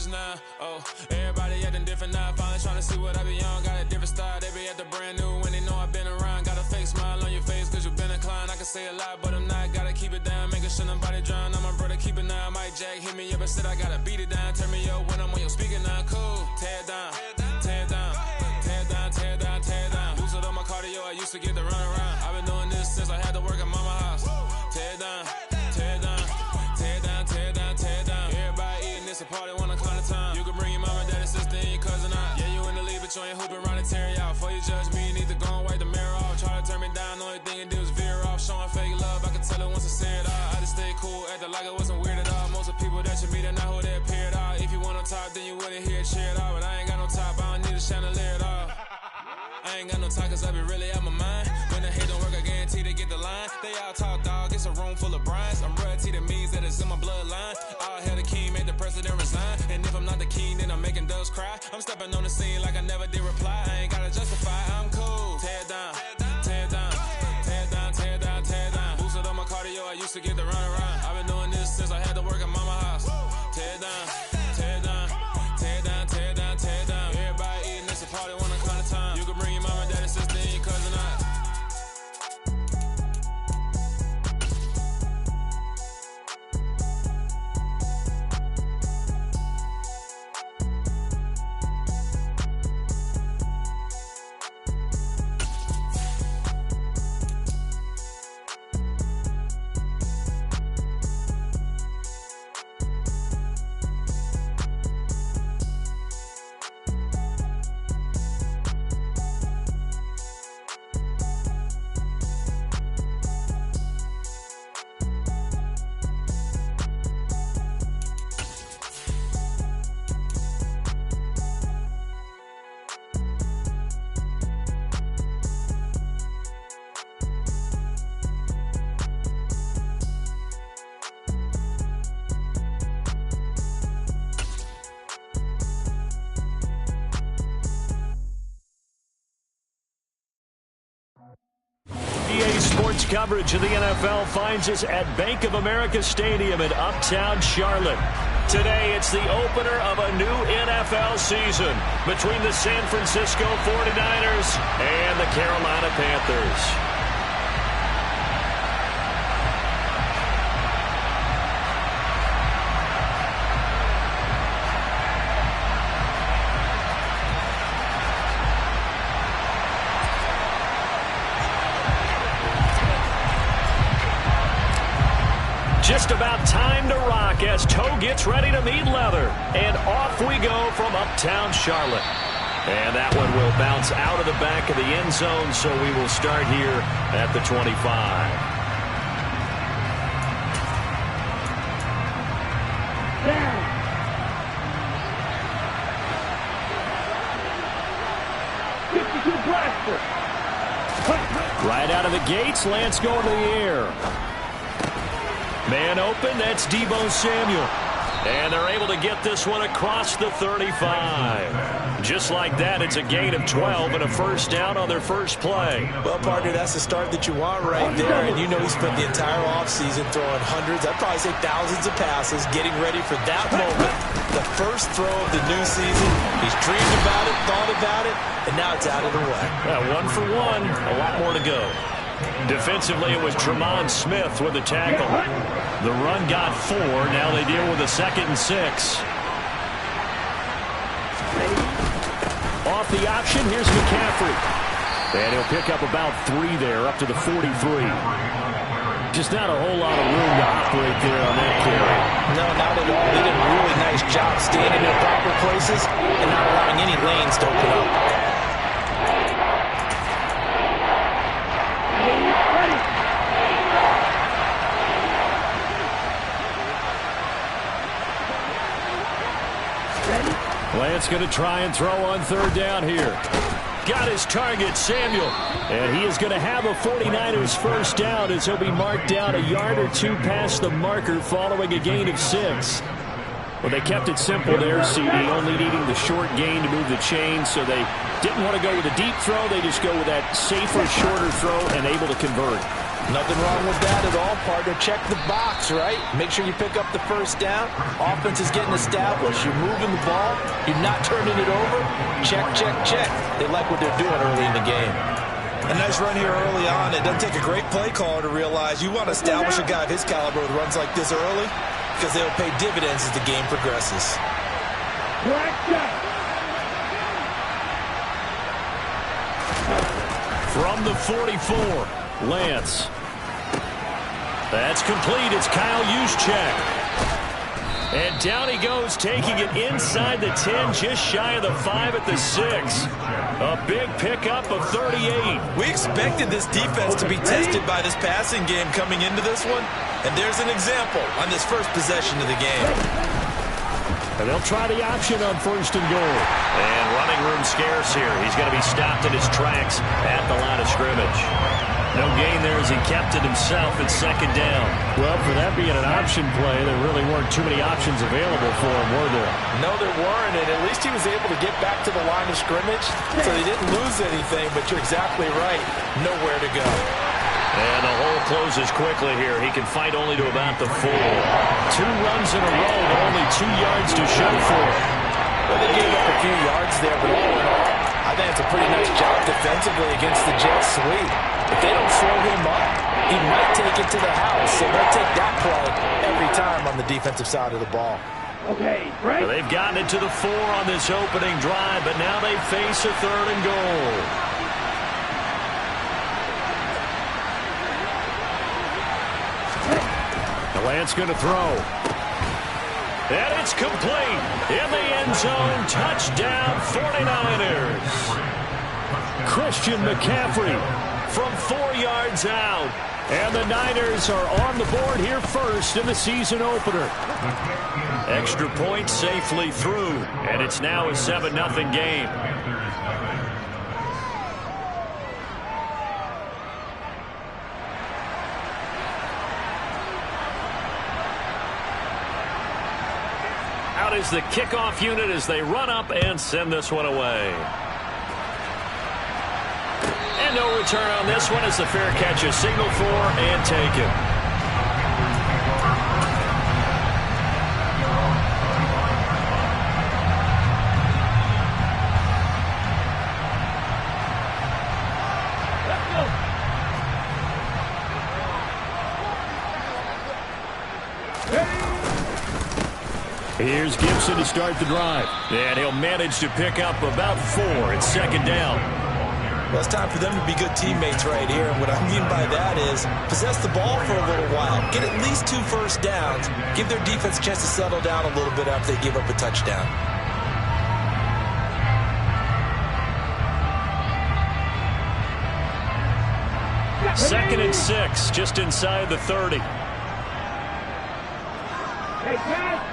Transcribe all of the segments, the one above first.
bitches now. Oh, everybody acting different now. Finally trying to see what I be on. Got a different style, they be at the brand new when they know I've been around. Got a fake smile on your face cause you been inclined. I can say a lot, but I'm not. Gotta keep it down, making sure nobody drown. I'm my brother, keep it now. Mike Jack hit me up and said I gotta beat it down. Turn me up when I'm on your speaker now. Cool, tear it down, tear it down, tear it down, tear it down, tear it down. Lose it on my cardio, I used to get the run around. I've been doing this since I had to work at mama house. Tear it down, tear it down, tear it down, tear it down, tear it down. Everybody eating this a party, one o'clock of time. You can bring your mama, daddy, sister, and your cousin out. Yeah, you in the lead, but you ain't hooping around and tear out. Before you judge me, you need to go and wipe the mirror off. Try to turn me down, the only thing you do is veer off. Showing fake love, I can tell it once I say it all. I just stay cool, acting like it wasn't weird at all. Most of the people that you meet are not who they appear at all. If you want on top, then you wouldn't hear it cheer at all. But I ain't got no top, I don't need a chandelier at all. I ain't got no time cause I be really out my mind. When the hate don't work, I guarantee they get the line. They all talk dog, it's a room full of Bryans. I'm royalty, that means that it's in my bloodline. All hell the king, made the president resign. And if I'm not the king, then I'm making doves cry. I'm stepping on the scene like I never did reply. I ain't gotta justify, I'm cool. Tear it down, tear it down, tear it down, tear it down, tear it down. Boosted on my cardio, I used to get the run around. I've been doing this since I had to work at mama house. Tear it down, tear it down, tear it down, tear it down, tear it down. Everybody eating this a party, one o'clock of time. You can bring your mama, daddy, sister, and your cousin out. Sports coverage of the NFL finds us at Bank of America Stadium in Uptown Charlotte. Today, it's the opener of a new NFL season between the San Francisco 49ers and the Carolina Panthers. Just about time to rock as toe gets ready to meet leather. And off we go from Uptown Charlotte. And that one will bounce out of the back of the end zone, so we will start here at the 25. Right out of the gates, Lance going to the air. Man open, that's Deebo Samuel. And they're able to get this one across the 35. Just like that, it's a gain of 12 and a first down on their first play. Well, partner, that's the start that you want right there. And you know he spent the entire offseason throwing hundreds, I'd probably say thousands of passes, getting ready for that moment. The first throw of the new season. He's dreamed about it, thought about it, and now it's out of the way. Well, 1 for 1, a lot more to go. Defensively, it was Tremont Smith with the tackle. The run got 4. Now they deal with a 2nd and 6. Off the option, here's McCaffrey. And he'll pick up about 3 there, up to the 43. Just not a whole lot of room to operate there on that carry. No, not at all. They did a really nice job staying in their proper places and not allowing any lanes to open up. Lance going to try and throw on 3rd down here. Got his target, Samuel. And he is going to have a 49ers first down as he'll be marked down a yard or 2 past the marker following a gain of 6. Well, they kept it simple there, CD, only needing the short gain to move the chain, so they didn't want to go with a deep throw. They just go with that safer, shorter throw and able to convert. Nothing wrong with that at all, partner. Check the box, right? Make sure you pick up the first down. Offense is getting established. You're moving the ball. You're not turning it over. Check, check, check. They like what they're doing early in the game. A nice run here early on. It doesn't take a great play caller to realize you want to establish a guy of his caliber with runs like this early because they'll pay dividends as the game progresses. From the 44, Lance. That's complete. It's Kyle Juszczyk. And down he goes, taking it inside the 10, just shy of the 5 at the 6. A big pickup of 38. We expected this defense to be tested by this passing game coming into this one, and there's an example on this first possession of the game. And they'll try the option on 1st and goal. And running room scarce here. He's going to be stopped in his tracks at the line of scrimmage. No gain there as he kept it himself at 2nd down. Well, for that being an option play, there really weren't too many options available for him, were there? No, there weren't, and at least he was able to get back to the line of scrimmage, so they didn't lose anything, but you're exactly right. Nowhere to go. And the hole closes quickly here. He can fight only to about the 4. 2 runs in a row, but only 2 yards to show for it. Well, they gave up a few yards there, but all in all, I think it's a pretty nice job defensively against the Jets' sweep. If they don't slow him up, he might take it to the house, so they'll take that play every time on the defensive side of the ball. Okay, right. Well, they've gotten it to the 4 on this opening drive, but now they face a 3rd and goal. Lance going to throw. And it's complete. In the end zone, touchdown 49ers. Christian McCaffrey from 4 yards out. And the Niners are on the board here first in the season opener. Extra point safely through. And it's now a 7-0 game. Out is the kickoff unit as they run up and send this one away. And no return on this one as the fair catch is signaled for and taken. Here's Gibson to start the drive. And he'll manage to pick up about 4 at 2nd down. Well, it's time for them to be good teammates right here. And what I mean by that is possess the ball for a little while. Get at least 2 first downs. Give their defense a chance to settle down a little bit after they give up a touchdown. Second and 6, just inside the 30. Hey, Pat.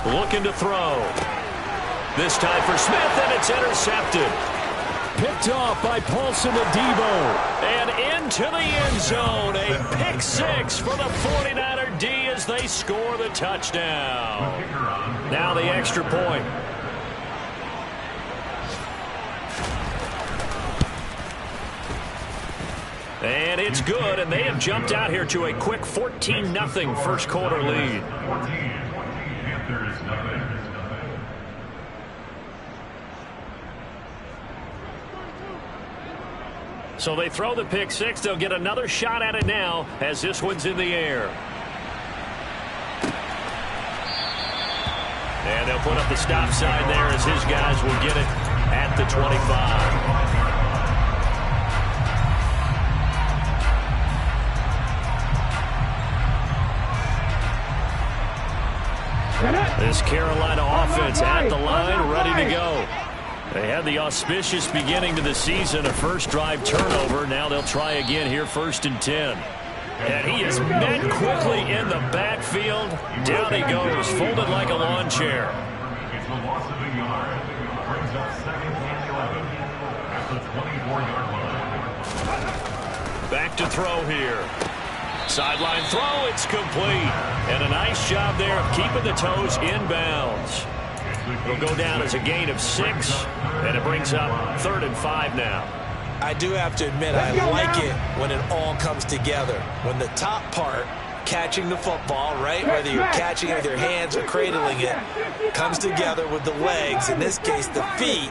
Looking to throw. This time for Smith, and it's intercepted. Picked off by Paulson Adebo. And into the end zone. A pick 6 for the 49er D as they score the touchdown. Now the extra point. And it's good, and they have jumped out here to a quick 14-0 first quarter lead. So they throw the pick 6. They'll get another shot at it now as this one's in the air. And they'll put up the stop sign there as his guys will get it at the 25. This Carolina offense at the line, ready to go. They had the auspicious beginning to the season, a first drive turnover. Now they'll try again here, 1st and 10. And he is met quickly in the backfield. Down he goes, folded like a lawn chair. It's the loss of a yard. Brings up 2nd and 11 at the 24-yard line. Back to throw here. Sideline throw, it's complete. And a nice job there of keeping the toes inbounds. It'll go down as a gain of 6, and it brings up 3rd and 5 now. I do have to admit, I like it when it all comes together. When the top part, catching the football, right, whether you're catching it with your hands or cradling it, comes together with the legs, in this case the feet,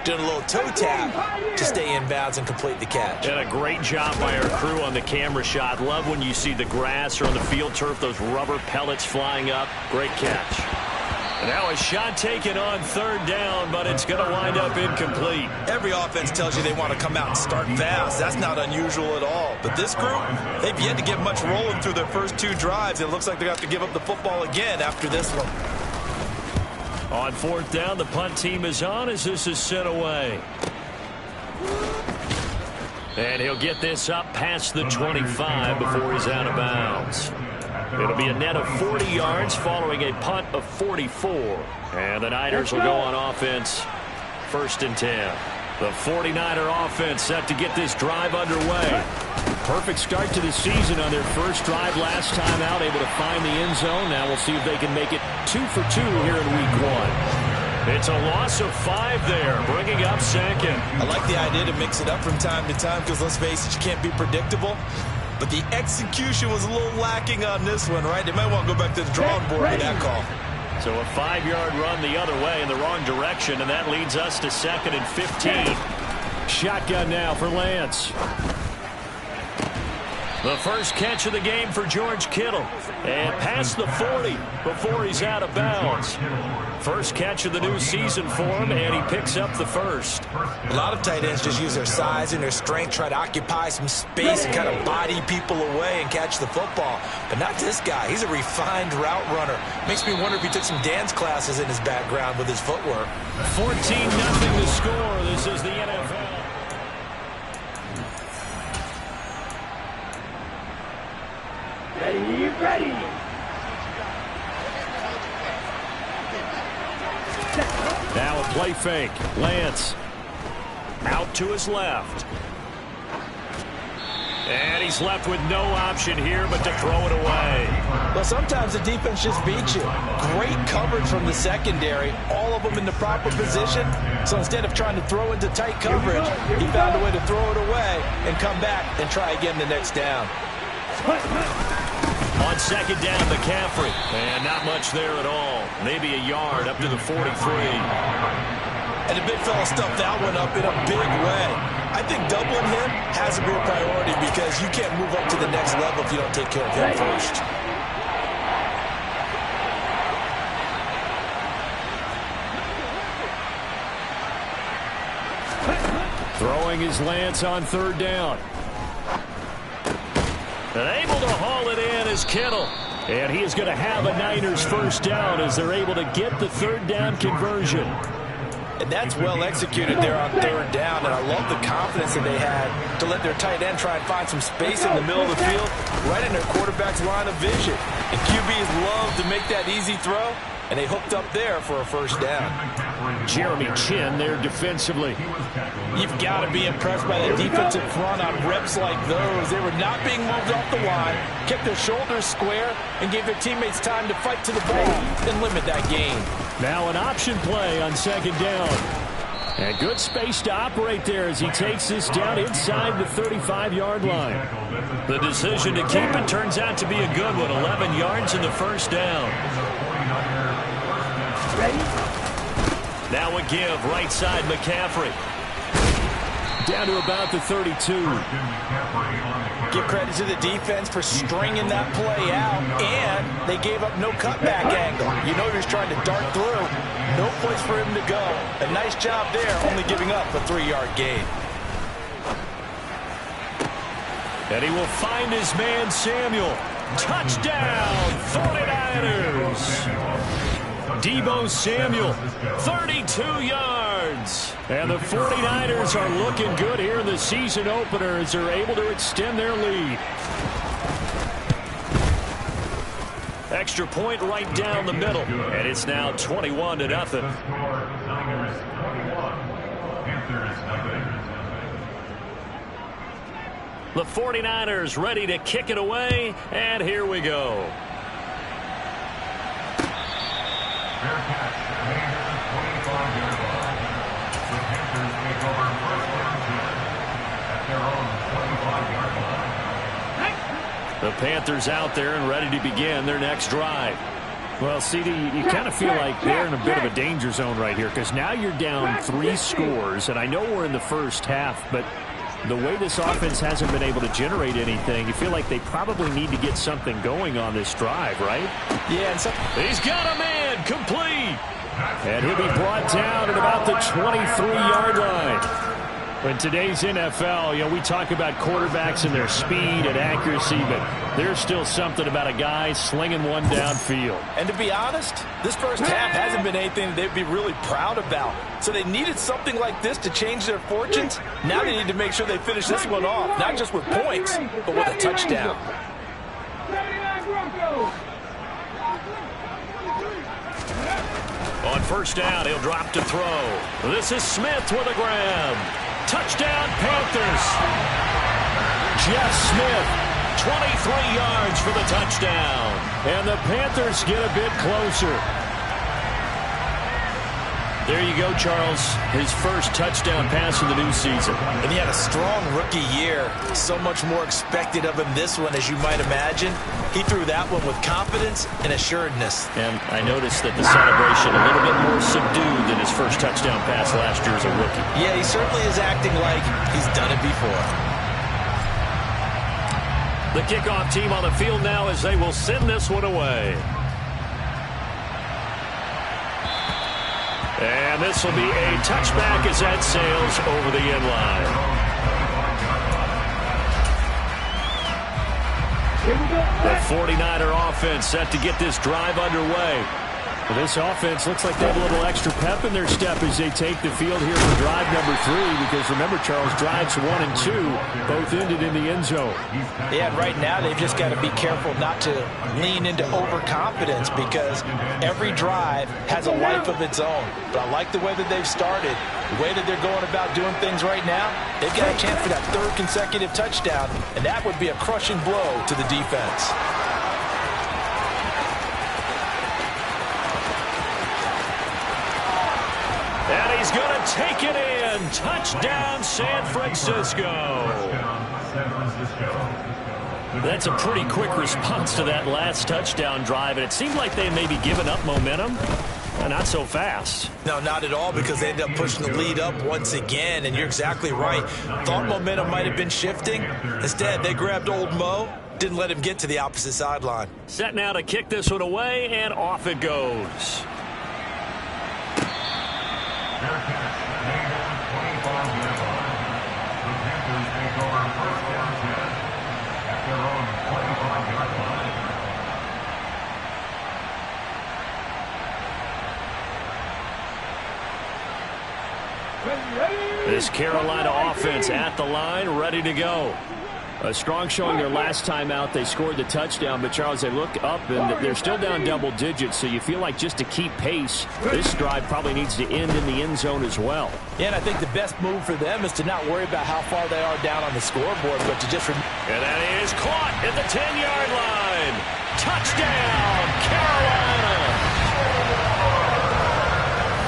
doing a little toe tap to stay in bounds and complete the catch. And a great job by our crew on the camera shot. Love when you see the grass or on the field turf, those rubber pellets flying up. Great catch. And now a shot taken on 3rd down, but it's going to wind up incomplete. Every offense tells you they want to come out and start fast. That's not unusual at all. But this group, they've yet to get much rolling through their first 2 drives. It looks like they're going to have to give up the football again after this one. On 4th down, the punt team is on as this is sent away. And he'll get this up past the 25 before he's out of bounds. It'll be a net of 40 yards following a punt of 44. And the Niners will go on offense 1st and 10. The 49er offense set to get this drive underway. Perfect start to the season on their first drive last time out, able to find the end zone. Now we'll see if they can make it 2 for 2 here in week 1. It's a loss of 5 there, bringing up 2nd. I like the idea to mix it up from time to time because, let's face it, you can't be predictable. But the execution was a little lacking on this one, right? They might want to go back to the drawing board with that call. So a 5-yard run the other way in the wrong direction, and that leads us to 2nd and 15. Shotgun now for Lance. The first catch of the game for George Kittle. And past the 40 before he's out of bounds. First catch of the new season for him, and he picks up the first. A lot of tight ends just use their size and their strength, try to occupy some space and kind of body people away and catch the football. But not this guy. He's a refined route runner. Makes me wonder if he took some dance classes in his background with his footwork. 14-0 to score. This is the NFL. Ready. Now a play fake. Lance out to his left. And he's left with no option here but to throw it away. Well, sometimes the defense just beats you. Great coverage from the secondary. All of them in the proper position. So instead of trying to throw into tight coverage, he found a way to throw it away and come back and try again the next down. On 2nd down, McCaffrey. And not much there at all. Maybe a yard up to the 43. And the big fella stuffed that one up in a big way. I think doubling him has to be a priority because you can't move up to the next level if you don't take care of him first. Throwing his Lance on 3rd down. And able to haul it in is Kittle. And he is going to have a Niners first down as they're able to get the 3rd down conversion. And that's well executed there on 3rd down. And I love the confidence that they had to let their tight end try and find some space in the middle of the field, right in their quarterback's line of vision. And QBs love to make that easy throw, and they hooked up there for a first down. Jeremy Chin there defensively. You've got to be impressed by the defensive front on reps like those. They were not being moved off the line, kept their shoulders square, and gave their teammates time to fight to the ball and limit that gain. Now an option play on 2nd down. And good space to operate there as he takes this down inside the 35-yard line. The decision to keep it turns out to be a good one. 11 yards in the first down. Now a give, right side McCaffrey. Down to about the 32. Give credit to the defense for stringing that play out, and they gave up no cutback angle. You know he was trying to dart through. No place for him to go. A nice job there, only giving up a 3-yard gain. And he will find his man Samuel. Touchdown, 49ers. Deebo Samuel, 32 yards. And the 49ers are looking good here in the season opener as they're able to extend their lead. Extra point right down the middle. And it's now 21-0. The 49ers ready to kick it away. And here we go. Fair catch. The Panthers out there and ready to begin their next drive. Well, CD, you kind of feel like they're in a bit of a danger zone right here because now you're down 3 scores, and I know we're in the first half, but the way this offense hasn't been able to generate anything, you feel like they probably need to get something going on this drive, right? Yeah, and he's got a man complete. And he'll be brought down at about the 23-yard line. In today's NFL, you know, we talk about quarterbacks and their speed and accuracy, but there's still something about a guy slinging one downfield. And to be honest, this first half hasn't been anything they'd be really proud about. So they needed something like this to change their fortunes. Now they need to make sure they finish this one off, not just with points, but with a touchdown. On first down, he'll drop to throw. This is Smith with a grab. Touchdown, Panthers. Jeff Smith, 23 yards for the touchdown. And the Panthers get a bit closer. There you go, Charles. His first touchdown pass of the new season. And he had a strong rookie year. So much more expected of him this one, as you might imagine. He threw that one with confidence and assuredness. And I noticed that the celebration a little bit more subdued than his first touchdown pass last year as a rookie. Yeah, he certainly is acting like he's done it before. The kickoff team on the field now as they will send this one away. And this will be a touchback as that sails over the end line. The 49er offense set to get this drive underway. Well, this offense looks like they have a little extra pep in their step as they take the field here for drive number 3, because remember, Charles, drives 1 and 2 both ended in the end zone. Yeah, and right now they've just got to be careful not to lean into overconfidence, because every drive has a life of its own. But I like the way that they've started, the way that they're going about doing things right now. They've got a chance for that 3rd consecutive touchdown, and that would be a crushing blow to the defense. And he's going to take it in. Touchdown, San Francisco. That's a pretty quick response to that last touchdown drive, and it seemed like they may be giving up momentum. Not so fast. No, not at all, because they ended up pushing the lead up once again, and you're exactly right. Thought momentum might have been shifting. Instead, they grabbed old Mo, didn't let him get to the opposite sideline. Set now to kick this one away, and off it goes. Their catch, made down 25-yard line. The Panthers take over first down 10 at their own 25-yard line. This Carolina offense at the line, ready to go. A strong showing their last time out. They scored the touchdown, but Charles, they look up and they're still down double digits, so you feel like just to keep pace, this drive probably needs to end in the end zone as well. Yeah, and I think the best move for them is to not worry about how far they are down on the scoreboard, but to just and that is caught at the 10-yard line. Touchdown, Carolina!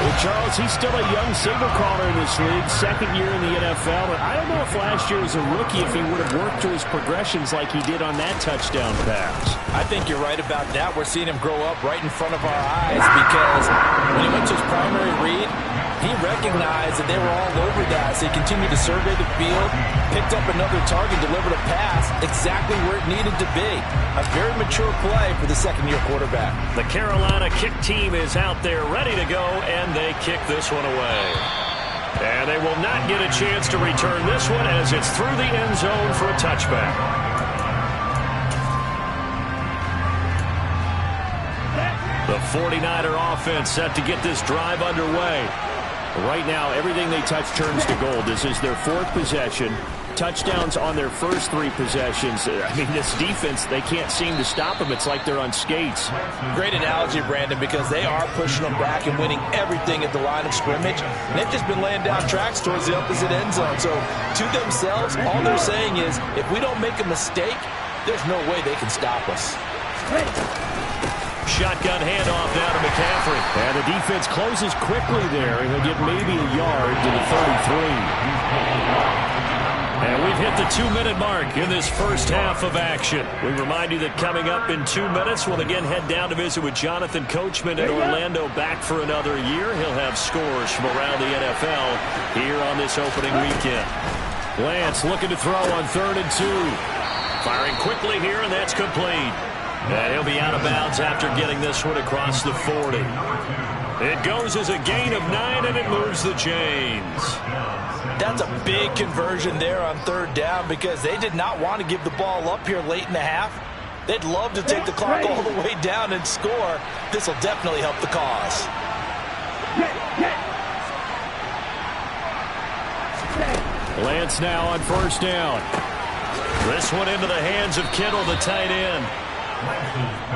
Well, Charles, he's still a young signal caller in this league, 2nd year in the NFL. But I don't know if last year as a rookie if he would have worked through his progressions like he did on that touchdown pass. I think you're right about that. We're seeing him grow up right in front of our eyes, because when he went to his primary read, he recognized that they were all over that. So he continued to survey the field, picked up another target, delivered a pass exactly where it needed to be. A very mature play for the 2nd-year quarterback. The Carolina kick team is out there ready to go, and they kick this one away. And they will not get a chance to return this one as it's through the end zone for a touchback. The 49er offense set to get this drive underway. Right now, everything they touch turns to gold. This is their 4th possession. Touchdowns on their first 3 possessions. I mean, this defense, they can't seem to stop them. It's like they're on skates. Great analogy, Brandon, because they are pushing them back and winning everything at the line of scrimmage. And they've just been laying down tracks towards the opposite end zone. So, to themselves, all they're saying is, if we don't make a mistake, there's no way they can stop us. Shotgun handoff down to McCaffrey. And the defense closes quickly there, and he'll get maybe a yard to the 33. And we've hit the 2-minute mark in this first half of action. We remind you that coming up in 2 minutes, we'll again head down to visit with Jonathan Coachman in Orlando, back for another year. He'll have scores from around the NFL here on this opening weekend. Lance looking to throw on 3rd and 2. Firing quickly here, and that's complete. And he'll be out of bounds after getting this one across the 40. It goes as a gain of 9, and it moves the chains. That's a big conversion there on 3rd down because they did not want to give the ball up here late in the half. They'd love to take the clock all the way down and score. This will definitely help the cause. Lance now on 1st down. This one into the hands of Kittle, the tight end.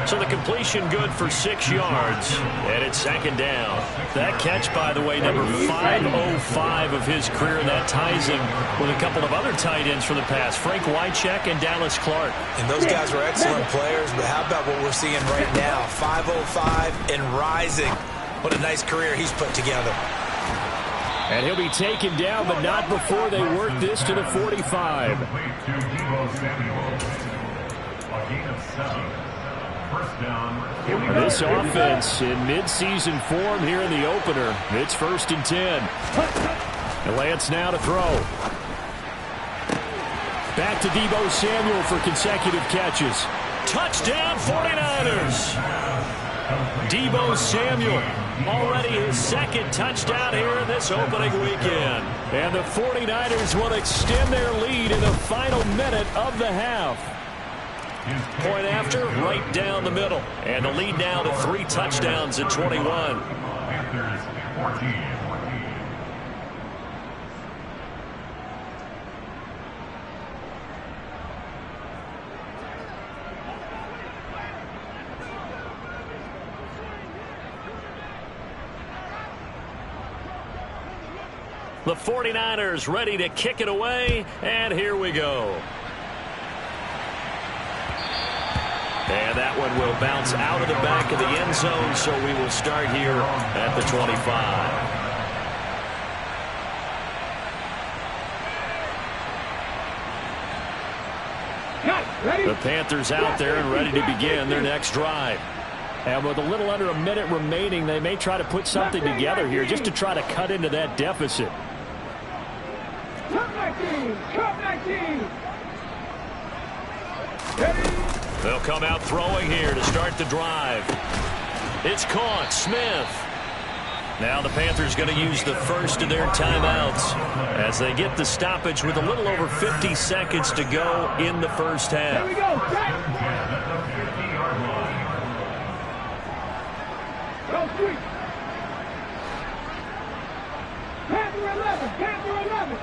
So the completion good for 6 yards, and it's 2nd down. That catch, by the way, number 505 of his career. That ties him with a couple of other tight ends from the past, Frank Wycheck and Dallas Clark. And those guys were excellent players, but how about what we're seeing right now? 505 and rising. What a nice career he's put together. And he'll be taken down, but not before they work this to the 45. This offense in midseason form here in the opener. It's 1st and 10. And Lance now to throw. Back to Deebo Samuel for consecutive catches. Touchdown 49ers. Deebo Samuel, already his 2nd touchdown here in this opening weekend. And the 49ers will extend their lead in the final minute of the half. Point after, right down the middle. And the lead now to 3 touchdowns at 21. The 49ers ready to kick it away, and here we go. And that one will bounce out of the back of the end zone, so we will start here at the 25. The Panthers out there and ready to begin their next drive. And with a little under a minute remaining, they may try to put something together here just to try to cut into that deficit. They'll come out throwing here to start the drive. It's caught. Smith. Now the Panthers going to use the first of their timeouts as they get the stoppage with a little over 50 seconds to go in the first half. Here we go. Go, sweet. Panther 11. Panther 11.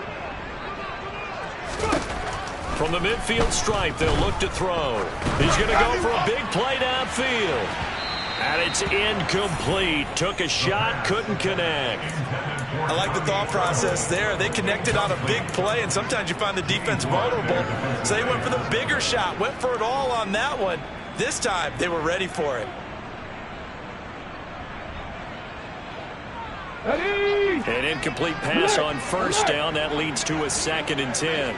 From the midfield stripe, they'll look to throw. He's going to go for a big play downfield. And it's incomplete. Took a shot, couldn't connect. I like the thought process there. They connected on a big play, and sometimes you find the defense vulnerable. So they went for the bigger shot, went for it all on that one. This time, they were ready for it. An incomplete pass on 1st down. That leads to a 2nd and 10.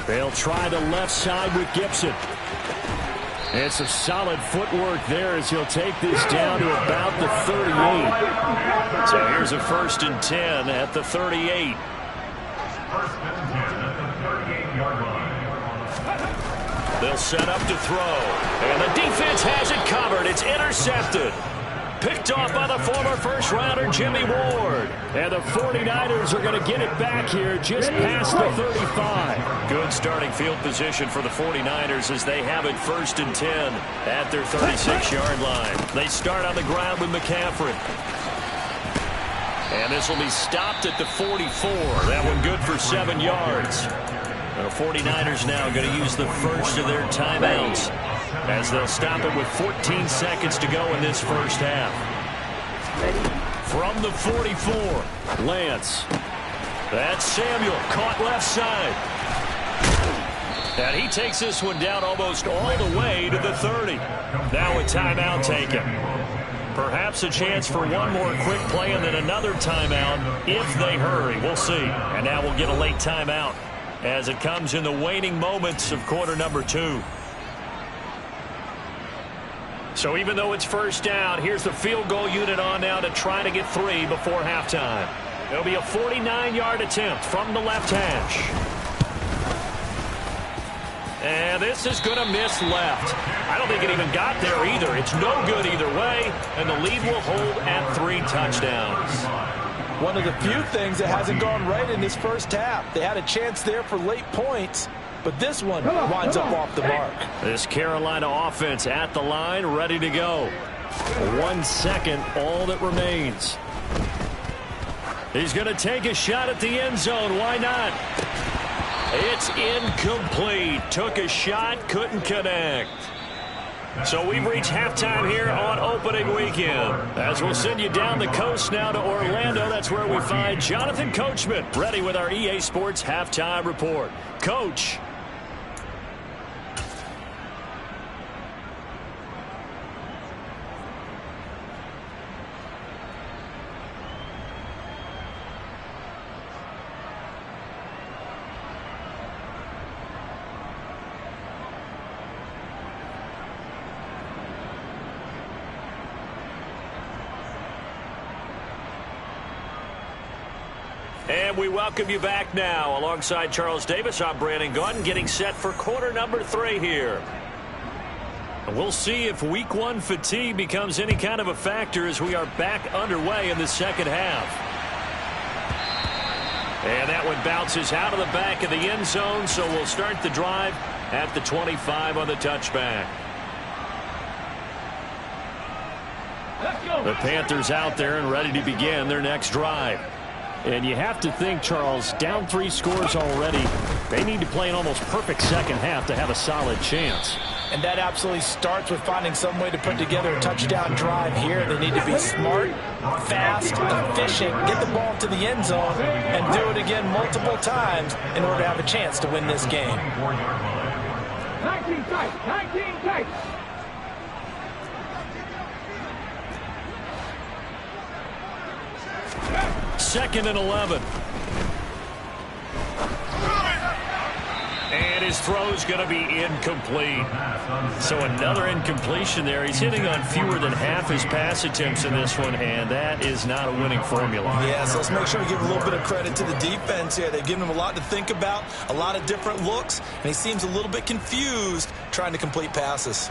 They'll try the left side with Gibson. And some solid footwork there as he'll take this down to about the 38. So here's a 1st and 10 at the 38. 1st and 10 at the 38-yard line. They'll set up to throw. And the defense has it covered. It's intercepted. Picked off by the former first-rounder Jimmy Ward. And the 49ers are going to get it back here just past the 35. Good starting field position for the 49ers as they have it 1st and 10 at their 36-yard line. They start on the ground with McCaffrey. And this will be stopped at the 44. That one good for 7 yards. The 49ers now going to use the first of their timeouts as they'll stop it with 14 seconds to go in this first half. From the 44, Lance. That's Samuel, caught left side. And he takes this one down almost all the way to the 30. Now a timeout taken. Perhaps a chance for one more quick play and then another timeout if they hurry. We'll see. And now we'll get a late timeout as it comes in the waning moments of quarter number 2. So even though it's first down, here's the field goal unit on now to try to get 3 before halftime. It'll be a 49-yard attempt from the left hash. And this is going to miss left. I don't think it even got there either. It's no good either way, and the lead will hold at 3 touchdowns. One of the few things that hasn't gone right in this first half. They had a chance there for late points, but this one winds up off the mark. This Carolina offense at the line, ready to go. 1 second, all that remains. He's going to take a shot at the end zone. Why not? It's incomplete. Took a shot, couldn't connect. So we've reached halftime here on opening weekend. As we'll send you down the coast now to Orlando. That's where we find Jonathan Coachman ready with our EA Sports halftime report. Coach. And we welcome you back now. Alongside Charles Davis, I'm Brandon Gaudin, getting set for quarter number 3 here. And we'll see if week 1 fatigue becomes any kind of a factor as we are back underway in the second half. And that one bounces out of the back of the end zone, so we'll start the drive at the 25 on the touchback. The Panthers out there and ready to begin their next drive. And you have to think, Charles, down 3 scores already. They need to play an almost perfect second half to have a solid chance. And that absolutely starts with finding some way to put together a touchdown drive here. They need to be smart, fast, efficient, get the ball to the end zone, and do it again multiple times in order to have a chance to win this game. 19 tight, 19 tight. Second and 11. And his throw's going to be incomplete. So another incompletion there. He's hitting on fewer than half his pass attempts in this one, and that is not a winning formula. Yeah, so let's make sure we give a little bit of credit to the defense here. They've given him a lot to think about, a lot of different looks, and he seems a little bit confused trying to complete passes.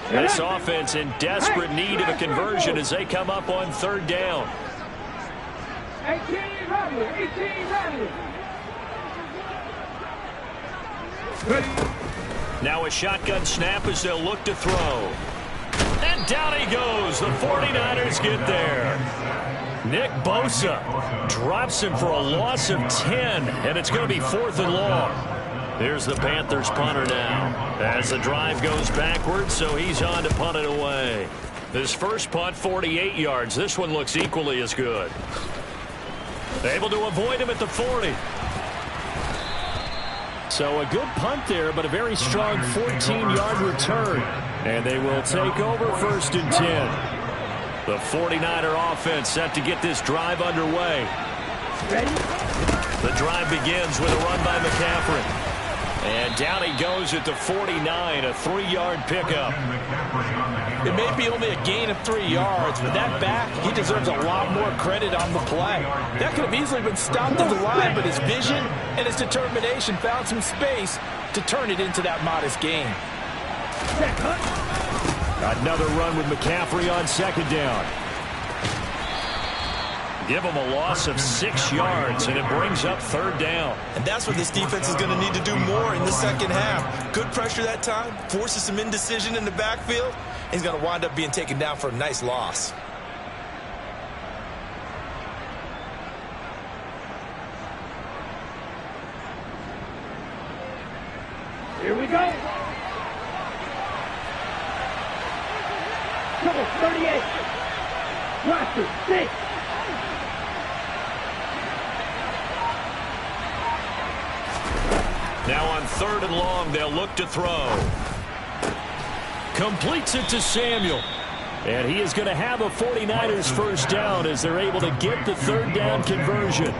This offense in desperate need of a conversion as they come up on 3rd down. 18 ready. Now a shotgun snap as they'll look to throw. And down he goes. The 49ers get there. Nick Bosa drops him for a loss of 10, and it's going to be 4th and long. Here's the Panthers punter now as the drive goes backwards, so he's on to punt it away. His first punt, 48 yards. This one looks equally as good. Able to avoid him at the 40. So a good punt there, but a very strong 14-yard return. And they will take over 1st and 10. The 49er offense set to get this drive underway. Ready? The drive begins with a run by McCaffrey. And down he goes at the 49, a 3-yard pickup. It may be only a gain of 3 yards, but that back, he deserves a lot more credit on the play. That could have easily been stopped at the line, but his vision and his determination found some space to turn it into that modest gain. Another run with McCaffrey on 2nd down. Give him a loss of 6 yards, and it brings up 3rd down. And that's what this defense is going to need to do more in the second half. Good pressure that time, forces some indecision in the backfield. He's going to wind up being taken down for a nice loss. Here we go. Number 38. Roster 6. Now on 3rd and long, they'll look to throw. Completes it to Samuel. And he is going to have a 49ers first down as they're able to get the third down conversion.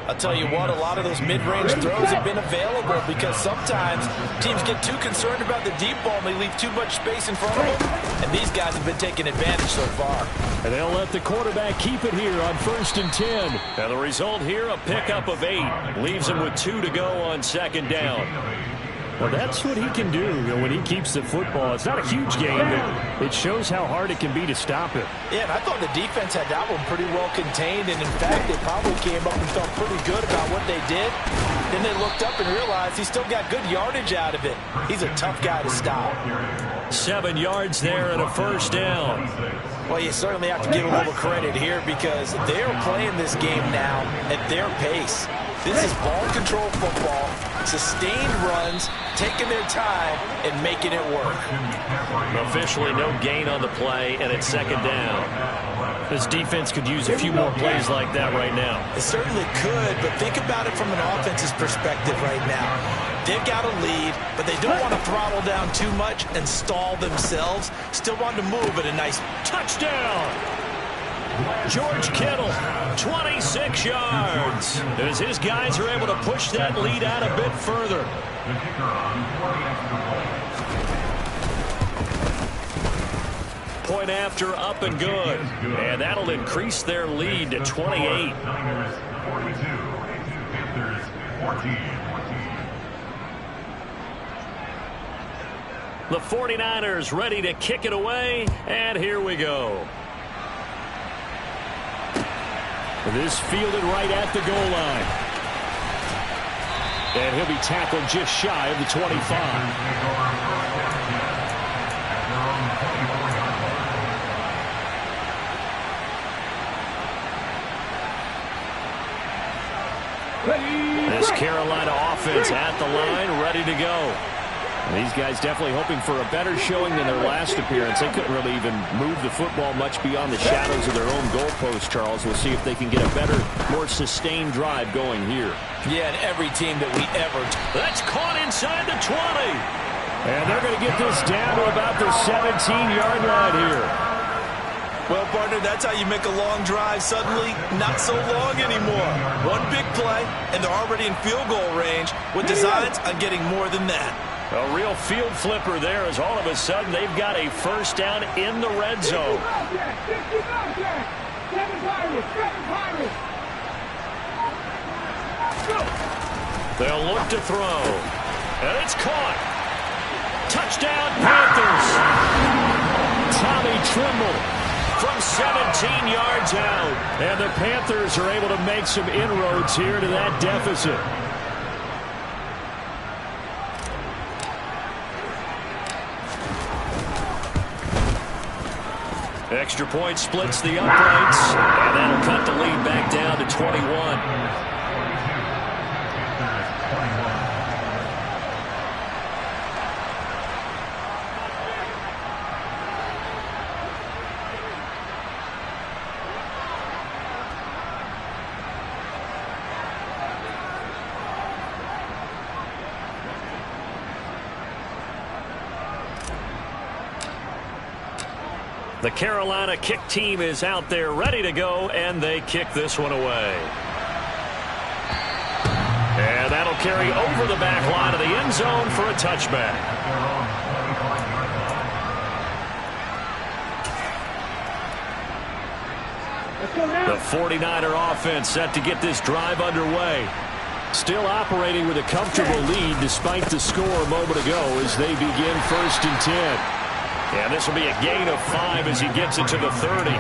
I'll tell you what, a lot of those mid-range throws have been available because sometimes teams get too concerned about the deep ball and they leave too much space in front of them. And these guys have been taking advantage so far. And they'll let the quarterback keep it here on 1st and 10. And the result here, a pickup of 8. Leaves him with 2 to go on 2nd down. Well, that's what he can do, when he keeps the football. It's not a huge game, but it shows how hard it can be to stop it. Yeah, and I thought the defense had that one pretty well contained, and in fact, they probably came up and felt pretty good about what they did. Then they looked up and realized he still got good yardage out of it. He's a tough guy to stop. 7 yards there and a first down. Well, you certainly have to give a little credit here because they're playing this game now at their pace. This is ball control football, sustained runs, taking their time, and making it work. Officially no gain on the play, and it's 2nd down. This defense could use a few more plays like that right now. It certainly could, but think about it from an offense's perspective right now. They've got a lead, but they don't want to throttle down too much and stall themselves. Still want to move at a nice touchdown. George Kittle, 26 yards. As his guys are able to push that lead out a bit further. Point after, up and good. And that'll increase their lead to 28. The 49ers ready to kick it away, and here we go. This fielded right at the goal line. And he'll be tackled just shy of the 25. This Carolina offense at the line, ready to go. These guys definitely hoping for a better showing than their last appearance. They couldn't really even move the football much beyond the shadows of their own goalpost, Charles. We'll see if they can get a better, more sustained drive going here. Yeah, and every team that we ever... That's caught inside the 20. And they're going to get this down to about the 17-yard line here. Well, partner, that's how you make a long drive suddenly not so long anymore. One big play, and they're already in field goal range with designs on getting more than that. A real field flipper there as all of a sudden they've got a first down in the red zone. They'll look to throw. And it's caught. Touchdown, Panthers. Tommy Trimble from 17 yards out. And the Panthers are able to make some inroads here to that deficit. Extra point splits the uprights, and that'll cut the lead back down to 21. The Carolina kick team is out there ready to go, and they kick this one away. And that'll carry over the back line of the end zone for a touchback. The 49er offense set to get this drive underway. Still operating with a comfortable lead despite the score a moment ago as they begin 1st and 10. And this will be a gain of 5 as he gets it to the 30.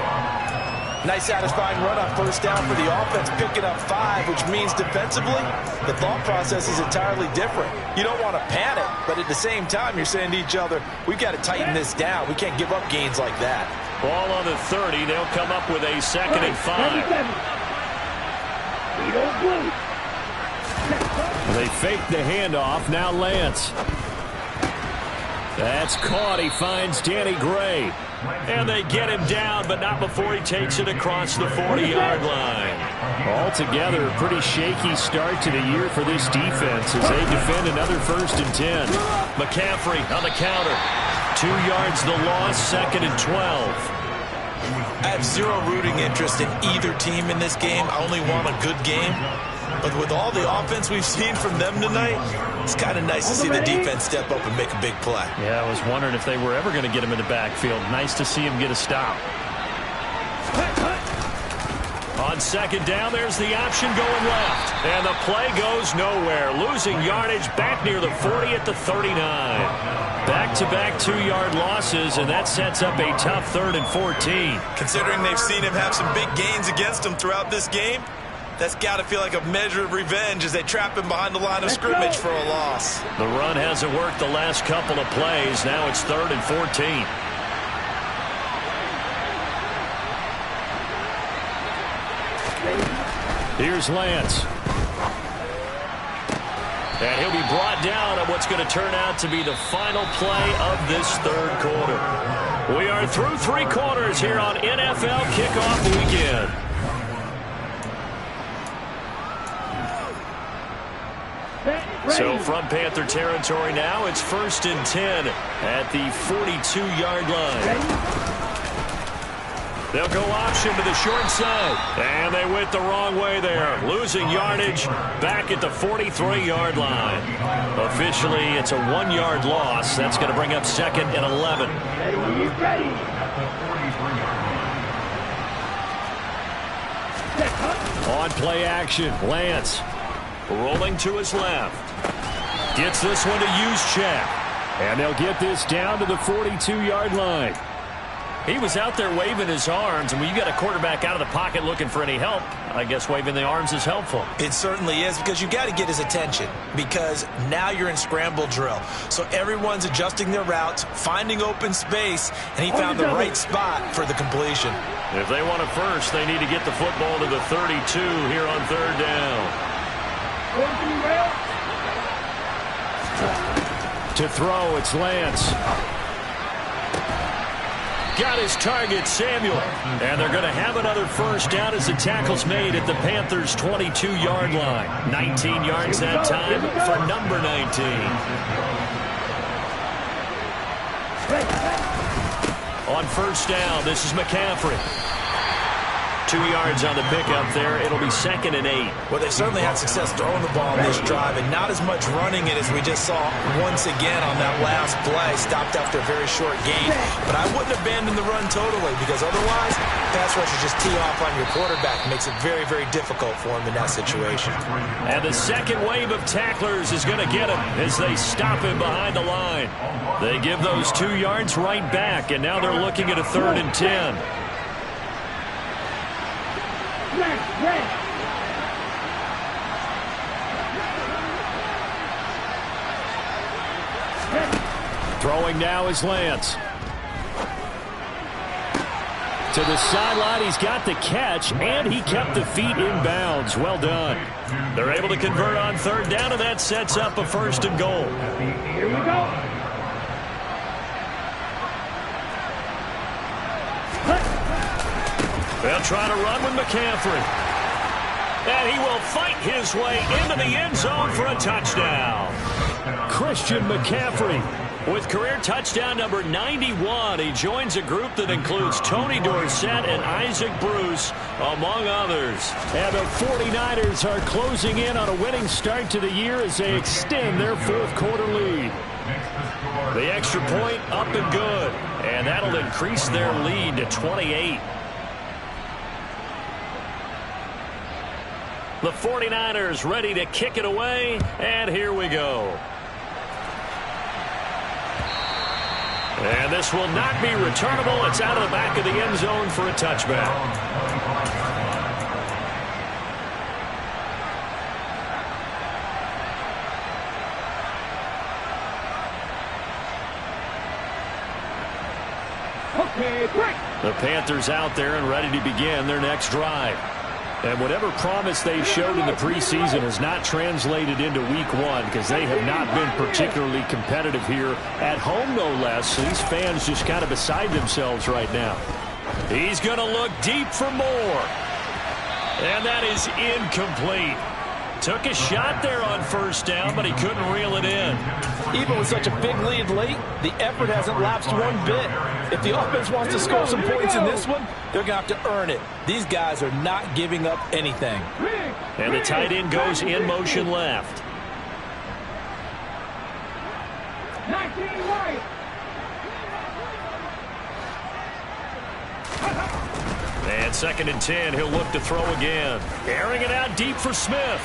Nice satisfying run on first down for the offense, picking up 5, which means defensively, the thought process is entirely different. You don't want to panic, but at the same time, you're saying to each other, we've got to tighten this down. We can't give up gains like that. Ball on the 30. They'll come up with a 2nd and 5. They fake the handoff. Now Lance. That's caught. He finds Danny Gray. And they get him down, but not before he takes it across the 40-yard line. Altogether, a pretty shaky start to the year for this defense as they defend another 1st and 10. McCaffrey on the counter. 2 yards the loss, 2nd and 12. I have zero rooting interest in either team in this game. I only want a good game. But with all the offense we've seen from them tonight, it's kind of nice to see the defense step up and make a big play. Yeah, I was wondering if they were ever going to get him in the backfield. Nice to see him get a stop. On 2nd down, there's the option going left. And the play goes nowhere. Losing yardage back near the 40 at the 39. Back-to-back 2-yard losses, and that sets up a tough 3rd and 14. Considering they've seen him have some big gains against him throughout this game, that's got to feel like a measure of revenge as they trap him behind the line of scrimmage for a loss. The run hasn't worked the last couple of plays. Now it's 3rd and 14. Here's Lance. And he'll be brought down on what's going to turn out to be the final play of this 3rd quarter. We are through 3 quarters here on NFL Kickoff Weekend. So from Panther territory now, it's 1st and 10 at the 42-yard line. They'll go option to the short side. And they went the wrong way there. Losing yardage back at the 43-yard line. Officially, it's a 1-yard loss. That's going to bring up 2nd and 11. On play action, Lance rolling to his left. Gets this one to Juszczyk. And they'll get this down to the 42-yard line. He was out there waving his arms, and when you got a quarterback out of the pocket looking for any help, I guess waving the arms is helpful. It certainly is, because you got to get his attention, because now you're in scramble drill. So everyone's adjusting their routes, finding open space, and he found the right spot for the completion. If they want a first, they need to get the football to the 32 here on 3rd down. To throw, it's Lance. Got his target, Samuel. And they're going to have another first down as the tackle's made at the Panthers' 22-yard line. 19 yards that time for number 19. On 1st down, this is McCaffrey. 2 yards on the pickup there. It'll be 2nd and 8. Well, they certainly had success throwing the ball in this drive, and not as much running it as we just saw once again on that last play. Stopped after a very short gain. But I wouldn't abandon the run totally, because otherwise, pass rushers just tee off on your quarterback. It makes it very, very difficult for him in that situation. And the second wave of tacklers is going to get him as they stop him behind the line. They give those 2 yards right back, and now they're looking at a 3rd and 10. Throwing now is Lance. To the sideline, he's got the catch, and he kept the feet in bounds. Well done. They're able to convert on 3rd down, and that sets up a 1st and goal. Here we go. They'll try to run with McCaffrey. And he will fight his way into the end zone for a touchdown. Christian McCaffrey with career touchdown number 91. He joins a group that includes Tony Dorsett and Isaac Bruce, among others. And the 49ers are closing in on a winning start to the year as they extend their 4th quarter lead. The extra point up and good. And that'll increase their lead to 28. The 49ers ready to kick it away, and here we go. And this will not be returnable. It's out of the back of the end zone for a touchback. Okay, break. The Panthers out there and ready to begin their next drive. And whatever promise they showed in the preseason has not translated into week 1, because they have not been particularly competitive here at home, no less. So these fans just kind of beside themselves right now. He's going to look deep for more. And that is incomplete. Took a shot there on first down, but he couldn't reel it in. Even with such a big lead late, the effort hasn't lapsed one bit. If the offense wants to score some points in this one, they're going to have to earn it. These guys are not giving up anything. And the tight end goes in motion left. 19 right. And 2nd and 10, he'll look to throw again. Airing it out deep for Smith.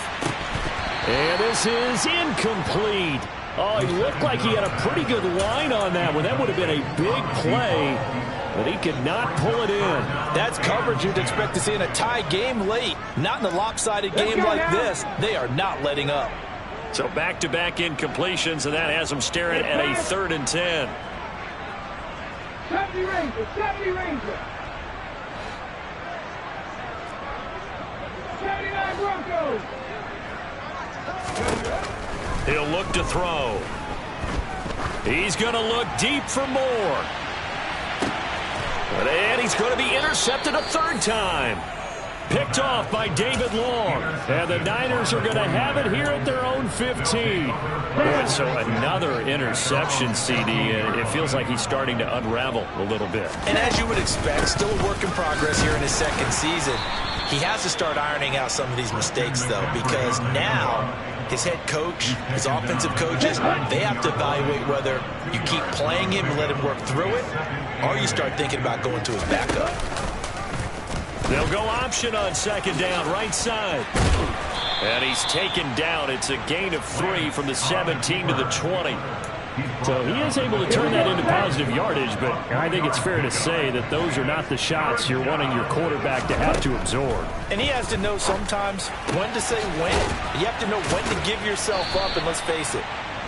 And this is incomplete. Oh, he looked like he had a pretty good line on that one. That would have been a big play, but he could not pull it in. That's coverage you'd expect to see in a tie game late. Not in a lopsided game like this. They are not letting up. So back-to-back incompletions, and that has them staring at a 3rd and 10. 70 Ranger, 70 Ranger. 79 Broncos. He'll look to throw. He's going to look deep for more. And he's going to be intercepted a 3rd time. Picked off by David Long. And the Niners are going to have it here at their own 15. Boy, so another interception, CD. And it feels like he's starting to unravel a little bit. And as you would expect, still a work in progress here in his 2nd season. He has to start ironing out some of these mistakes, though, because now his head coach, his offensive coaches, they have to evaluate whether you keep playing him and let him work through it, or you start thinking about going to his backup. They'll go option on 2nd down, right side. And he's taken down. It's a gain of 3 from the 17 to the 20. So he is able to turn that into positive yardage, but I think it's fair to say that those are not the shots you're wanting your quarterback to have to absorb. And he has to know sometimes when to say when. You have to know when to give yourself up, and let's face it,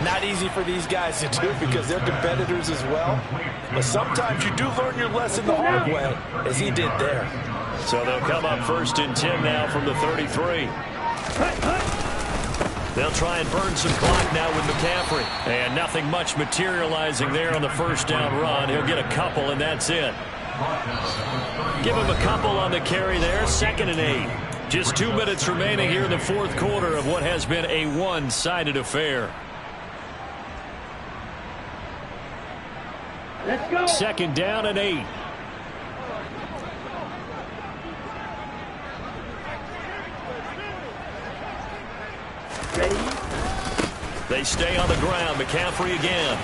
not easy for these guys to do because they're competitors as well. But sometimes you do learn your lesson the hard way, as he did there. So they'll come up 1st and 10 now from the 33. They'll try and burn some clock now with McCaffrey. And nothing much materializing there on the 1st down run. He'll get a couple, and that's it. Give him a couple on the carry there. 2nd and 8. Just 2 minutes remaining here in the 4th quarter of what has been a one-sided affair. Let's go. 2nd down and 8. Ready? They stay on the ground. McCaffrey again.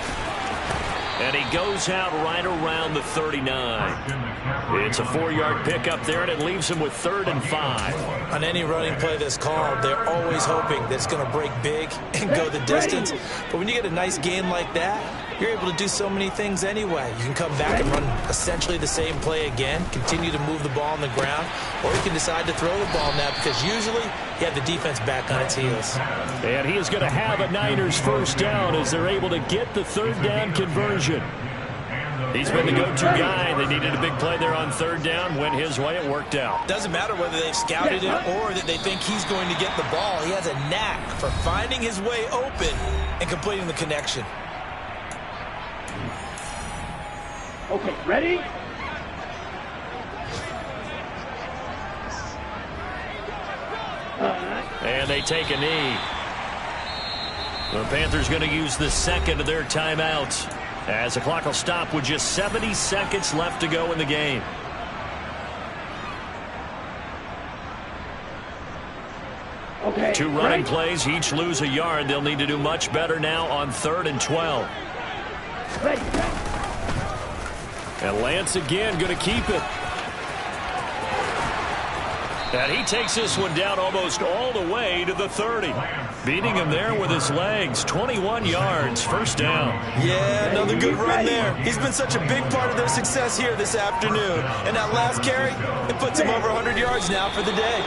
And he goes out right around the 39. It's a 4-yard pickup there, and it leaves him with 3rd and 5. On any running play that's called, they're always hoping that it's going to break big and go the distance. But when you get a nice gain like that, you're able to do so many things anyway. You can come back and run essentially the same play again, continue to move the ball on the ground, or you can decide to throw the ball now because usually you have the defense back on its heels. And he is going to have a Niners 1st down as they're able to get the 3rd down conversion. He's been the go-to guy. They needed a big play there on 3rd down. Went his way. It worked out. Doesn't matter whether they've scouted it or that they think he's going to get the ball. He has a knack for finding his way open and completing the connection. Okay, ready? And they take a knee. The Panthers going to use the 2nd of their timeouts as the clock will stop with just 70 seconds left to go in the game. Okay. 2 running plays, each lose a yard. They'll need to do much better now on 3rd and 12. Ready. And Lance again going to keep it. And he takes this one down almost all the way to the 30. Beating him there with his legs. 21 yards, 1st down. Yeah, another good run there. He's been such a big part of their success here this afternoon. And that last carry, it puts him over 100 yards now for the day.